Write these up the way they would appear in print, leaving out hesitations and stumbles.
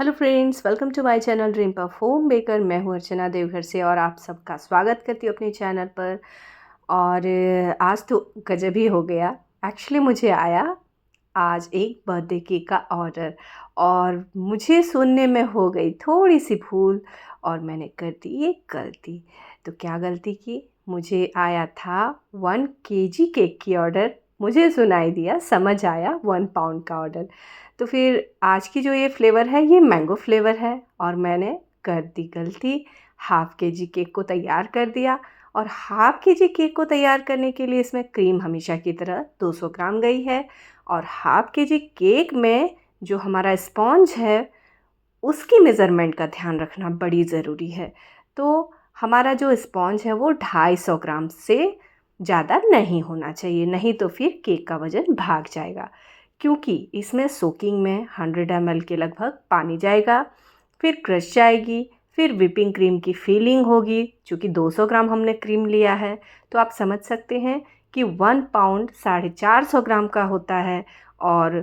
Hello friends, welcome to my channel dream puff home baker. मैं हूँ अर्चना देवघर से और आप सबका स्वागत करती हूँ अपने चैनल पर। और आज तो गजब ही हो गया। एक्चुअली मुझे आया आज एक बर्थडे केक का ऑर्डर और मुझे सुनने में हो गई थोड़ी सी भूल और मैंने कर दी एक गलती। तो क्या गलती की? मुझे आया था 1 kg केक की ऑर्डर, मुझे सुनाई दिया, समझ आया 1 पाउंड का ऑर्डर। तो फिर आज की जो ये फ्लेवर है ये मैंगो फ्लेवर है और मैंने कर दी गलती, 1/2 kg केक को तैयार कर दिया। और 1/2 kg केक को तैयार करने के लिए इसमें क्रीम हमेशा की तरह 200 ग्राम गई है और 1/2 kg केक में जो हमारा स्पॉन्ज है उसकी मेज़रमेंट का ध्यान रखना बड़ी ज़रूरी है। तो हमारा जो स्पॉन्ज है वो 250 ग्राम से ज़्यादा नहीं होना चाहिए, नहीं तो फिर केक का वज़न भाग जाएगा। क्योंकि इसमें सोकिंग में 100 ml के लगभग पानी जाएगा, फिर क्रश जाएगी, फिर व्हिपिंग क्रीम की फीलिंग होगी। चूँकि 200 ग्राम हमने क्रीम लिया है तो आप समझ सकते हैं कि 1 पाउंड 450 ग्राम का होता है और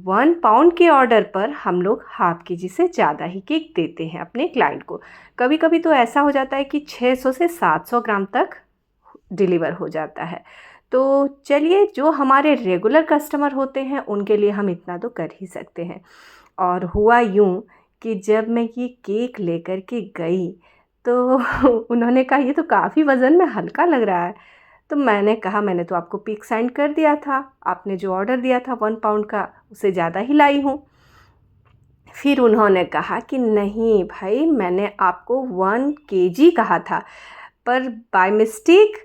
1 पाउंड के ऑर्डर पर हम लोग 1/2 kg से ज़्यादा ही केक देते हैं अपने क्लाइंट को। कभी कभी तो ऐसा हो जाता है कि 600 से 700 ग्राम तक डिलीवर हो जाता है। तो चलिए, जो हमारे रेगुलर कस्टमर होते हैं उनके लिए हम इतना तो कर ही सकते हैं। और हुआ यूँ कि जब मैं ये केक लेकर के गई तो उन्होंने कहा ये तो काफ़ी वज़न में हल्का लग रहा है। तो मैंने कहा मैंने तो आपको पिक सेंड कर दिया था, आपने जो ऑर्डर दिया था 1 पाउंड का उससे ज़्यादा ही लाई हूँ। फिर उन्होंने कहा कि नहीं भाई, मैंने आपको 1 kg कहा था, पर बाय मिस्टेक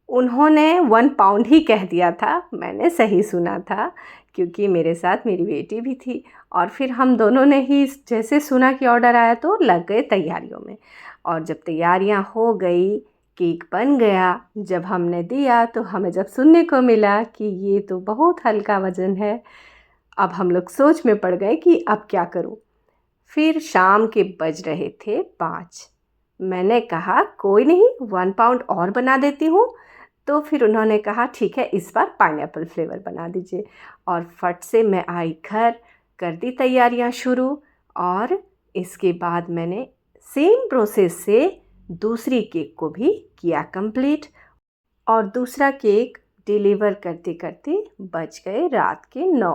उन्होंने 1 पाउंड ही कह दिया था। मैंने सही सुना था क्योंकि मेरे साथ मेरी बेटी भी थी। और फिर हम दोनों ने ही जैसे सुना कि ऑर्डर आया तो लग गए तैयारियों में। और जब तैयारियां हो गई, केक बन गया, जब हमने दिया तो हमें जब सुनने को मिला कि ये तो बहुत हल्का वज़न है, अब हम लोग सोच में पड़ गए कि अब क्या करूं। फिर शाम के बज रहे थे 5। मैंने कहा कोई नहीं, 1 पाउंड और बना देती हूँ। तो फिर उन्होंने कहा ठीक है, इस बार पाइनएप्पल फ्लेवर बना दीजिए। और फट से मैं आई घर, कर दी तैयारियाँ शुरू। और इसके बाद मैंने सेम प्रोसेस से दूसरी केक को भी किया कंप्लीट। और दूसरा केक डिलीवर करते करते बज गए रात के 9।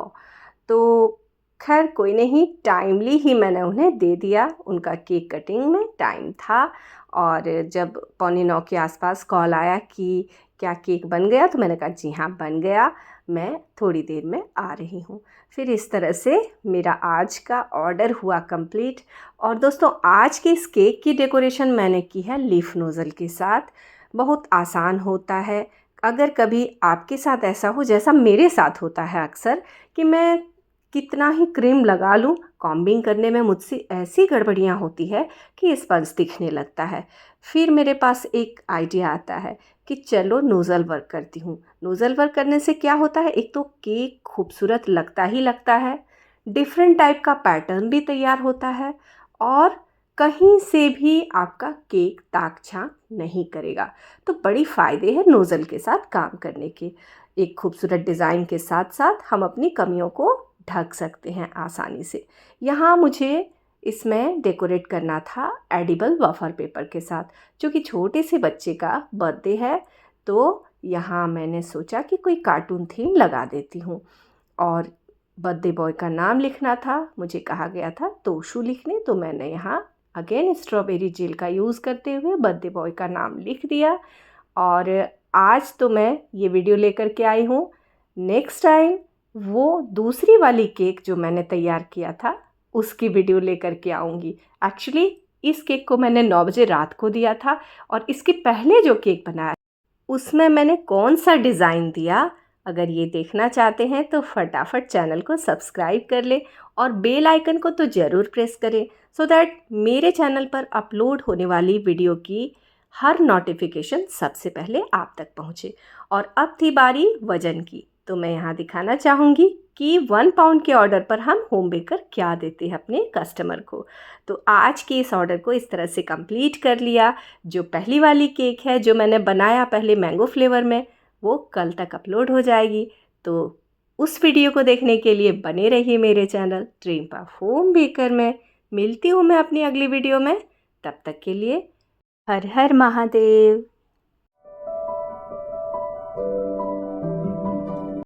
तो खैर कोई नहीं, टाइमली ही मैंने उन्हें दे दिया, उनका केक कटिंग में टाइम था। और जब 8:45 के आसपास कॉल आया कि क्या केक बन गया, तो मैंने कहा जी हाँ बन गया, मैं थोड़ी देर में आ रही हूँ। फिर इस तरह से मेरा आज का ऑर्डर हुआ कंप्लीट। और दोस्तों, आज के इस केक की डेकोरेशन मैंने की है लीफ नोज़ल के साथ। बहुत आसान होता है। अगर कभी आपके साथ ऐसा हो जैसा मेरे साथ होता है अक्सर, कि मैं कितना ही क्रीम लगा लूँ, कॉम्बिंग करने में मुझसे ऐसी गड़बड़ियाँ होती है कि स्पंज दिखने लगता है। फिर मेरे पास एक आइडिया आता है कि चलो नोज़ल वर्क करती हूँ। नोज़ल वर्क करने से क्या होता है, एक तो केक खूबसूरत लगता ही लगता है, डिफरेंट टाइप का पैटर्न भी तैयार होता है और कहीं से भी आपका केक ताक झांक नहीं करेगा। तो बड़ी फ़ायदे हैं नोज़ल के साथ काम करने के। एक खूबसूरत डिज़ाइन के साथ साथ हम अपनी कमियों को ढक सकते हैं आसानी से। यहाँ मुझे इसमें डेकोरेट करना था एडिबल वफ़र पेपर के साथ, जो कि छोटे से बच्चे का बर्थडे है। तो यहाँ मैंने सोचा कि कोई कार्टून थीम लगा देती हूँ। और बर्थडे बॉय का नाम लिखना था, मुझे कहा गया था तोशु लिखने, तो मैंने यहाँ अगेन स्ट्रॉबेरी जेल का यूज़ करते हुए बर्थडे बॉय का नाम लिख दिया। और आज तो मैं ये वीडियो लेकर के आई हूँ। नेक्स्ट टाइम वो दूसरी वाली केक जो मैंने तैयार किया था उसकी वीडियो लेकर के आऊँगी। एक्चुअली इस केक को मैंने 9 बजे रात को दिया था और इसके पहले जो केक बनाया उसमें मैंने कौन सा डिज़ाइन दिया, अगर ये देखना चाहते हैं तो फटाफट चैनल को सब्सक्राइब कर ले और बेल आइकन को तो ज़रूर प्रेस करें, सो दैट मेरे चैनल पर अपलोड होने वाली वीडियो की हर नोटिफिकेशन सबसे पहले आप तक पहुँचे। और अब थी बारी वज़न की, तो मैं यहाँ दिखाना चाहूँगी कि 1 पाउंड के ऑर्डर पर हम होम बेकर क्या देते हैं अपने कस्टमर को। तो आज के इस ऑर्डर को इस तरह से कंप्लीट कर लिया। जो पहली वाली केक है जो मैंने बनाया पहले मैंगो फ्लेवर में, वो कल तक अपलोड हो जाएगी। तो उस वीडियो को देखने के लिए बने रहिए मेरे channel dream puff home baker में। मिलती हूँ मैं अपनी अगली वीडियो में। तब तक के लिए हर हर महादेव।